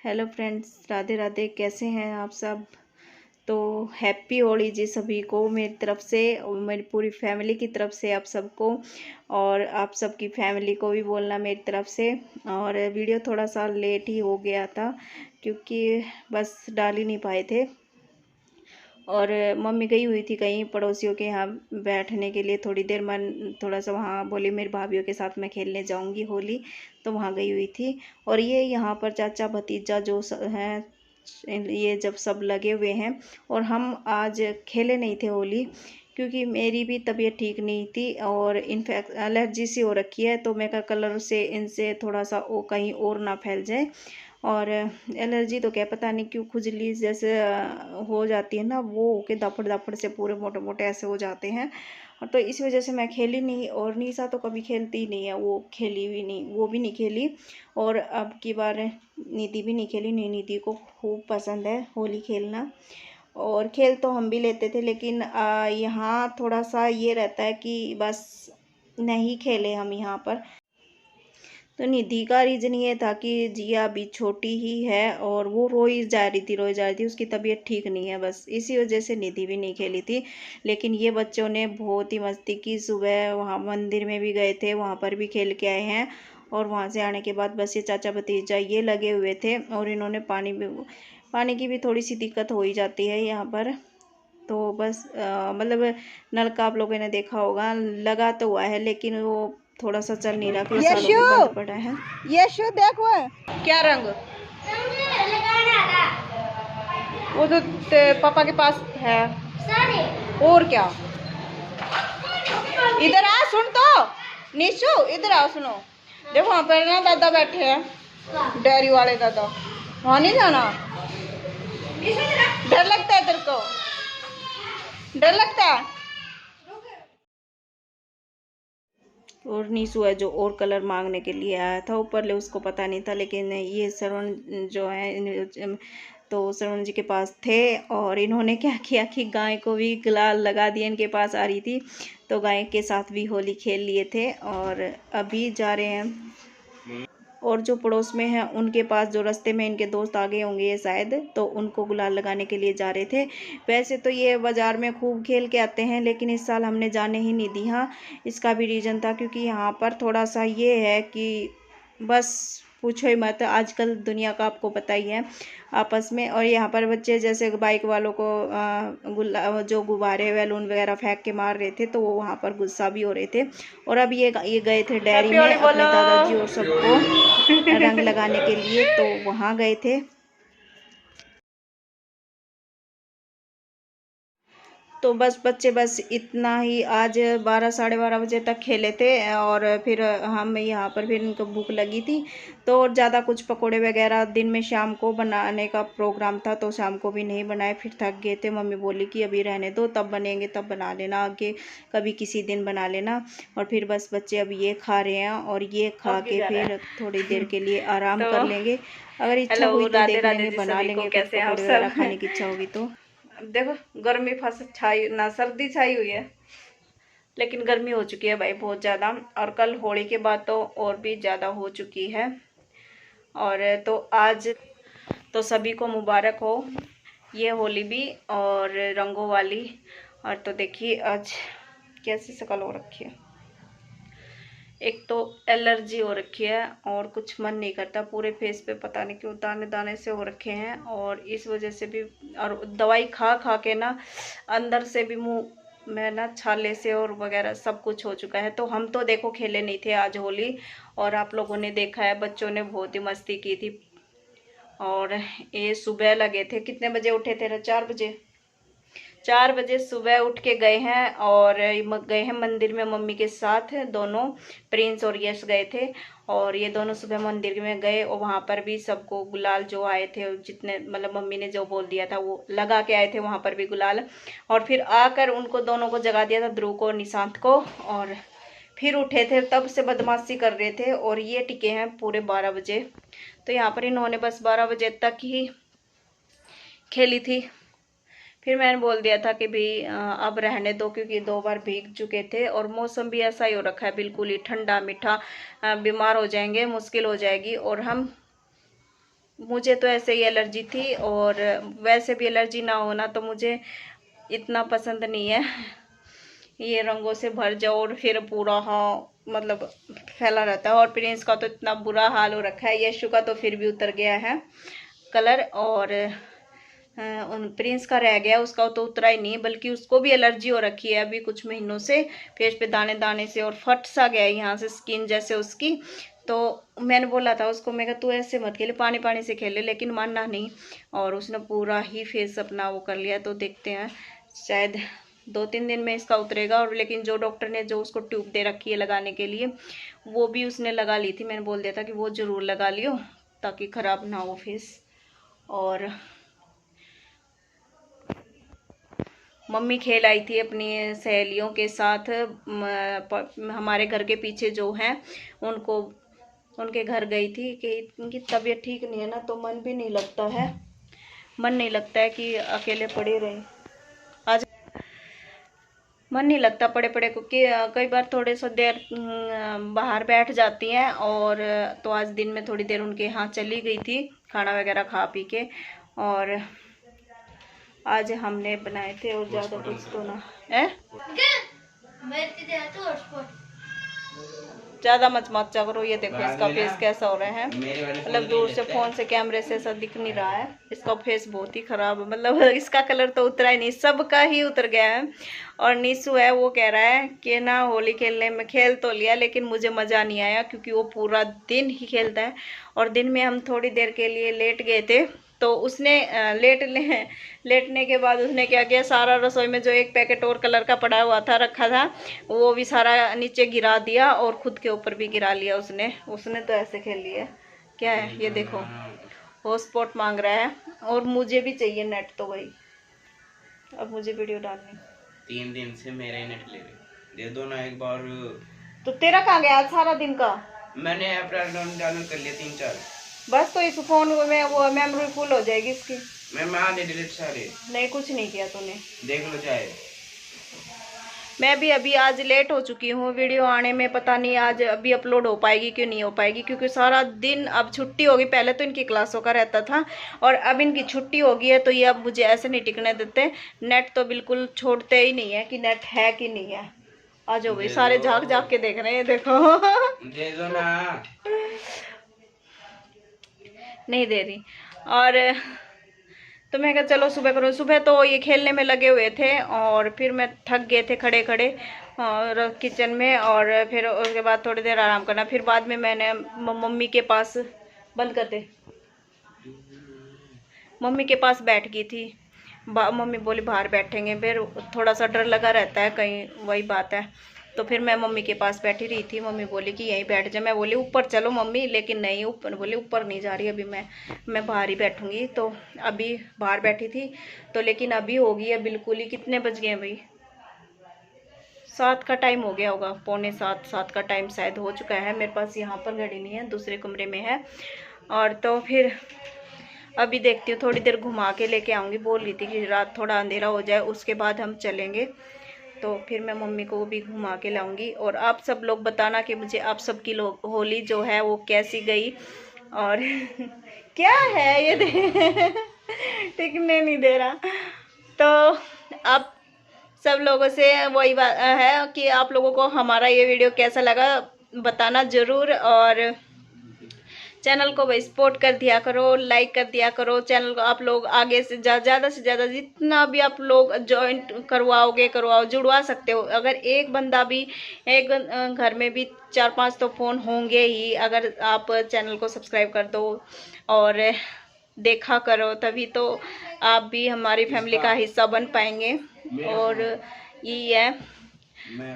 Hello friends, Radhe Radhe. कैसे हैं आप सब? तो हैप्पी होली जी सभी को मेरी तरफ से और मेरी पूरी फैमिली की तरफ से आप सबको, और आप सबकी फैमिली को भी बोलना मेरी तरफ से। और वीडियो थोड़ा सा लेट ही हो गया था क्योंकि बस डाल ही नहीं पाए थे। और मम्मी गई हुई थी कहीं पड़ोसियों के यहाँ बैठने के लिए, थोड़ी देर मन थोड़ा सा वहाँ बोली मेरी भाभीयों के साथ मैं खेलने जाऊँगी होली, तो वहाँ गई हुई थी। और ये यहाँ पर चाचा भतीजा जो हैं, ये जब सब लगे हुए हैं। और हम आज खेले नहीं थे होली क्योंकि मेरी भी तबीयत ठीक नहीं थी और इनफैक्ट एलर्जी सी हो रखी है, तो मेकअप कलर से इनसे थोड़ा सा कहीं और ना फैल जाए। और एलर्जी तो क्या पता नहीं क्यों खुजली जैसे हो जाती है ना, वो होके दपड़ दपड़ से पूरे मोटे मोटे ऐसे हो जाते हैं। और तो इस वजह से मैं खेली नहीं, और निशा तो कभी खेलती ही नहीं है, वो खेली भी नहीं, वो भी नहीं खेली। और अब की बार निधि भी नहीं खेली। निधि को खूब पसंद है होली खेलना, और खेल तो हम भी लेते थे, लेकिन यहाँ थोड़ा सा ये रहता है कि बस नहीं खेले हम यहाँ पर। तो निधि का रीज़न ये था कि जिया अभी छोटी ही है और वो रोई जा रही थी, उसकी तबीयत ठीक नहीं है, बस इसी वजह से निधि भी नहीं खेली थी। लेकिन ये बच्चों ने बहुत ही मस्ती की। सुबह वहाँ मंदिर में भी गए थे, वहाँ पर भी खेल के आए हैं। और वहाँ से आने के बाद बस ये चाचा भतीजा ये लगे हुए थे, और इन्होंने पानी की भी थोड़ी सी दिक्कत हो ही जाती है यहाँ पर। तो बस मतलब नलका आप लोगों ने देखा होगा, लगा तो हुआ है लेकिन वो थोड़ा सा चल नहीं रहा, कई सालों से बंद पड़ा है। यशु देखो क्या रंग, वो तो पापा के पास है। और क्या, इधर आ सुन तो, निशु इधर आओ सुनो। देखो वहाँ पर ना दादा बैठे हैं, डेयरी वाले दादा। वहाँ नहीं जाना, डर लगता है तेरे को, डर लगता है। और नीसू है जो और कलर मांगने के लिए आया था ऊपर, ले उसको पता नहीं था, लेकिन ये श्रवण जो है तो श्रवण जी के पास थे। और इन्होंने क्या किया कि गाय को भी गुलाल लगा दिया, इनके पास आ रही थी तो गाय के साथ भी होली खेल लिए थे। और अभी जा रहे हैं, और जो पड़ोस में है उनके पास, जो रास्ते में इनके दोस्त आ गए होंगे ये शायद, तो उनको गुलाल लगाने के लिए जा रहे थे। वैसे तो ये बाज़ार में खूब खेल के आते हैं, लेकिन इस साल हमने जाने ही नहीं दी। हाँ, इसका भी रीज़न था क्योंकि यहाँ पर थोड़ा सा ये है कि बस पूछो ही मत, आजकल दुनिया का आपको पता ही है आपस में। और यहाँ पर बच्चे जैसे बाइक वालों को जो गुब्बारे बैलून वगैरह फेंक के मार रहे थे, तो वो वहाँ पर गुस्सा भी हो रहे थे। और अब ये गए थे डेयरी में अपने दादाजी और सबको रंग लगाने के लिए, तो वहाँ गए थे। तो बस बच्चे बस इतना ही आज 12 साढ़े 12 बजे तक खेले थे। और फिर हम यहाँ पर, फिर इनको भूख लगी थी तो और ज़्यादा कुछ पकोड़े वगैरह दिन में शाम को बनाने का प्रोग्राम था, तो शाम को भी नहीं बनाए, फिर थक गए थे। मम्मी बोली कि अभी रहने दो, तब बनेंगे तब बना लेना, आगे कभी किसी दिन बना लेना। और फिर बस बच्चे अब ये खा रहे हैं, और ये खा के फिर थोड़ी देर के लिए आराम कर लेंगे। अगर इच्छा हुई तो देख लेंगे, बना लेंगे कुछ पकौड़े वगैरह खाने की इच्छा होगी तो। देखो गर्मी फंस छाई ना, सर्दी छाई हुई है, लेकिन गर्मी हो चुकी है भाई बहुत ज़्यादा। और कल होली के बाद तो और भी ज़्यादा हो चुकी है। और तो आज तो सभी को मुबारक हो ये होली भी, और रंगों वाली। और तो देखिए आज कैसी शक्ल हो रखी है, एक तो एलर्जी हो रखी है और कुछ मन नहीं करता, पूरे फेस पे पता नहीं क्यों दाने दाने से हो रखे हैं। और इस वजह से भी, और दवाई खा खा के ना अंदर से भी मुंह में ना छाले से और वगैरह सब कुछ हो चुका है। तो हम तो देखो खेले नहीं थे आज होली, और आप लोगों ने देखा है बच्चों ने बहुत ही मस्ती की थी। और ये सुबह लगे थे, कितने बजे उठे थे? 4 बजे सुबह उठ के गए हैं, और गए हैं मंदिर में मम्मी के साथ। दोनों प्रिंस और यश गए थे, और ये दोनों सुबह मंदिर में गए, और वहाँ पर भी सबको गुलाल जो आए थे, जितने मतलब मम्मी ने जो बोल दिया था वो लगा के आए थे वहाँ पर भी गुलाल। और फिर आकर उनको दोनों को जगा दिया था, ध्रुव को और निशांत को। और फिर उठे थे, तब से बदमाशी कर रहे थे, और ये टिके हैं पूरे 12 बजे। तो यहाँ पर इन्होंने बस 12 बजे तक ही खेली थी। फिर मैंने बोल दिया था कि भाई अब रहने दो, क्योंकि 2 बार भीग चुके थे, और मौसम भी ऐसा ही हो रखा है बिल्कुल ही ठंडा मीठा, बीमार हो जाएंगे, मुश्किल हो जाएगी। और हम मुझे तो ऐसे ही एलर्जी थी, और वैसे भी एलर्जी ना होना तो मुझे इतना पसंद नहीं है। ये रंगों से भर जाओ और फिर पूरा, हाँ मतलब फैला रहता है। और प्रिंस का तो इतना बुरा हाल हो रखा है, यशु का तो फिर भी उतर गया है कलर, और उन प्रिंस का रह गया, उसका तो उतरा ही नहीं, बल्कि उसको भी एलर्जी हो रखी है अभी कुछ महीनों से, फेस पे दाने दाने से, और फट सा गया है यहाँ से स्किन जैसे उसकी। तो मैंने बोला था उसको, मैं कहा तू ऐसे मत खेले, पानी पानी से खेले, लेकिन मानना नहीं, और उसने पूरा ही फेस अपना वो कर लिया। तो देखते हैं, शायद 2-3 दिन में इसका उतरेगा। और लेकिन जो डॉक्टर ने जो उसको ट्यूब दे रखी है लगाने के लिए, वो भी उसने लगा ली थी। मैंने बोल दिया था कि वो ज़रूर लगा लियो, ताकि ख़राब ना हो फेस। और मम्मी खेल आई थी अपनी सहेलियों के साथ, हमारे घर के पीछे जो हैं उनको, उनके घर गई थी कि इनकी तबीयत ठीक नहीं है ना, तो मन भी नहीं लगता है, मन नहीं लगता है कि अकेले पड़े रहे। आज मन नहीं लगता पड़े पड़े, क्योंकि कई बार थोड़े सा देर बाहर बैठ जाती हैं। और तो आज दिन में थोड़ी देर उनके यहाँ चली गई थी, खाना वगैरह खा पी के। और आज हमने बनाए थे, और ज़्यादा कुछ तो ना है। ज़्यादा मचमचा करो। ये देखो इसका फेस कैसा हो रहा है, मतलब दूर से फ़ोन से कैमरे से ऐसा दिख नहीं रहा है। इसका फेस बहुत ही ख़राब है, मतलब इसका कलर तो उतरा ही नहीं, सबका ही उतर गया है। और नीसू है, वो कह रहा है कि ना होली खेलने में, खेल तो लिया लेकिन मुझे मज़ा नहीं आया, क्योंकि वो पूरा दिन ही खेलता है। और दिन में हम थोड़ी देर के लिए लेट गए थे, तो उसने लेटने के बाद उसने क्या किया, सारा रसोई में जो एक पैकेट और कलर का पड़ा हुआ था, रखा था, वो भी सारा नीचे गिरा दिया, और खुद के ऊपर भी गिरा लिया उसने। उसने तो ऐसे खेल लिया। क्या है ये देखो, हॉटस्पॉट मांग रहा है, और मुझे भी चाहिए नेट। तो भाई अब मुझे वीडियो डालनी। 3 दिन से मेरे नेट ले रहे, दे दो ना एक बार। तो तेरा कहाँ गया आज सारा दिन का? मैंने ऐप डाउनलोड कर लिया 3-4। बस तो इस फोन में वो मेमोरी फुल हो जाएगी इसकी। मैं मार दे डिलीट सारे। नहीं, कुछ नहीं किया तूने, देख लो चाहे। मैं भी अभी आज लेट हो चुकी हूँ वीडियो आने में, पता नहीं आज अभी अपलोड हो पाएगी कि नहीं हो पाएगी, क्योंकि सारा दिन अब छुट्टी होगी। पहले तो इनकी क्लासों का रहता था, और अब इनकी छुट्टी हो गई है, तो ये अब मुझे ऐसे नहीं टिकने देते। नेट तो बिल्कुल छोड़ते ही नहीं है कि नेट है कि नहीं है। आ जाओ भाई, सारे झाँक झाँक के देख रहे हैं, देखो। दे दो ना। नहीं दे रही। और तो मैं कहा चलो सुबह करो। सुबह तो ये खेलने में लगे हुए थे, और फिर मैं थक गए थे खड़े खड़े और किचन में, और फिर उसके बाद थोड़ी देर आराम करना। फिर बाद में मैंने मम्मी के पास, बंद कर दे, मम्मी के पास बैठ गई थी। मम्मी बोली बाहर बैठेंगे, फिर थोड़ा सा डर लगा रहता है कहीं, वही बात है। तो फिर मैं मम्मी के पास बैठी रही थी। मम्मी बोली कि यहीं बैठ जा। मैं बोली ऊपर चलो मम्मी, लेकिन नहीं, ऊपर बोली ऊपर नहीं जा रही अभी, मैं बाहर ही बैठूंगी। तो अभी बाहर बैठी थी, तो लेकिन अभी हो गई है बिल्कुल ही, कितने बज गए हैं भाई, 7 का टाइम हो गया होगा, 6:45-7 का टाइम शायद हो चुका है। मेरे पास यहाँ पर घड़ी नहीं है, दूसरे कमरे में है। और तो फिर अभी देखती हूँ, थोड़ी देर घुमा के लेके आऊँगी। बोल रही थी कि रात थोड़ा अंधेरा हो जाए उसके बाद हम चलेंगे, तो फिर मैं मम्मी को भी घुमा के लाऊंगी। और आप सब लोग बताना कि मुझे आप सबकी होली जो है वो कैसी गई। और क्या है ये टिकने नहीं दे रहा। तो आप सब लोगों से वही बात है कि आप लोगों को हमारा ये वीडियो कैसा लगा बताना ज़रूर। और चैनल को भाई सपोर्ट कर दिया करो, लाइक कर दिया करो। चैनल को आप लोग आगे से ज़्यादा से ज़्यादा जितना भी आप लोग ज्वाइंट करवाओ, जुड़वा सकते हो। अगर एक बंदा भी, एक घर में भी 4-5 तो फ़ोन होंगे ही। अगर आप चैनल को सब्सक्राइब कर दो और देखा करो, तभी तो आप भी हमारी फैमिली का हिस्सा बन पाएंगे। और ये है,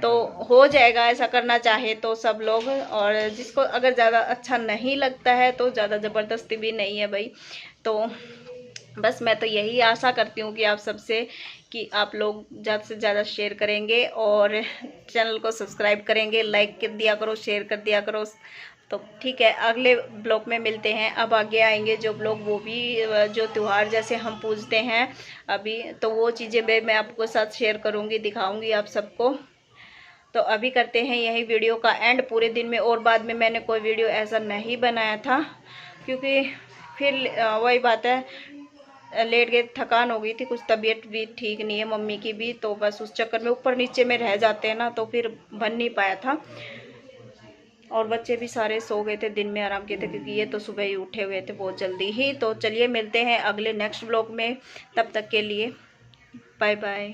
तो हो जाएगा ऐसा करना चाहे तो सब लोग। और जिसको अगर ज़्यादा अच्छा नहीं लगता है तो ज़्यादा ज़बरदस्ती भी नहीं है भाई। तो बस मैं तो यही आशा करती हूँ कि आप सबसे, कि आप लोग ज़्यादा से ज़्यादा शेयर करेंगे और चैनल को सब्सक्राइब करेंगे, लाइक कर दिया करो, शेयर कर दिया करो। तो ठीक है, अगले ब्लॉग में मिलते हैं। अब आगे आएंगे जो ब्लॉग, वो भी जो त्यौहार जैसे हम पूजते हैं अभी, तो वो चीज़ें मैं आपको साथ शेयर करूँगी, दिखाऊँगी आप सबको। तो अभी करते हैं यही वीडियो का एंड पूरे दिन में। और बाद में मैंने कोई वीडियो ऐसा नहीं बनाया था, क्योंकि फिर वही बात है, लेट गए, थकान हो गई थी, कुछ तबीयत भी ठीक नहीं है मम्मी की भी, तो बस उस चक्कर में ऊपर नीचे में रह जाते हैं ना, तो फिर बन नहीं पाया था। और बच्चे भी सारे सो गए थे, दिन में आराम किए थे, क्योंकि ये तो सुबह ही उठे हुए थे बहुत जल्दी ही। तो चलिए मिलते हैं अगले नेक्स्ट ब्लॉग में, तब तक के लिए बाय बाय।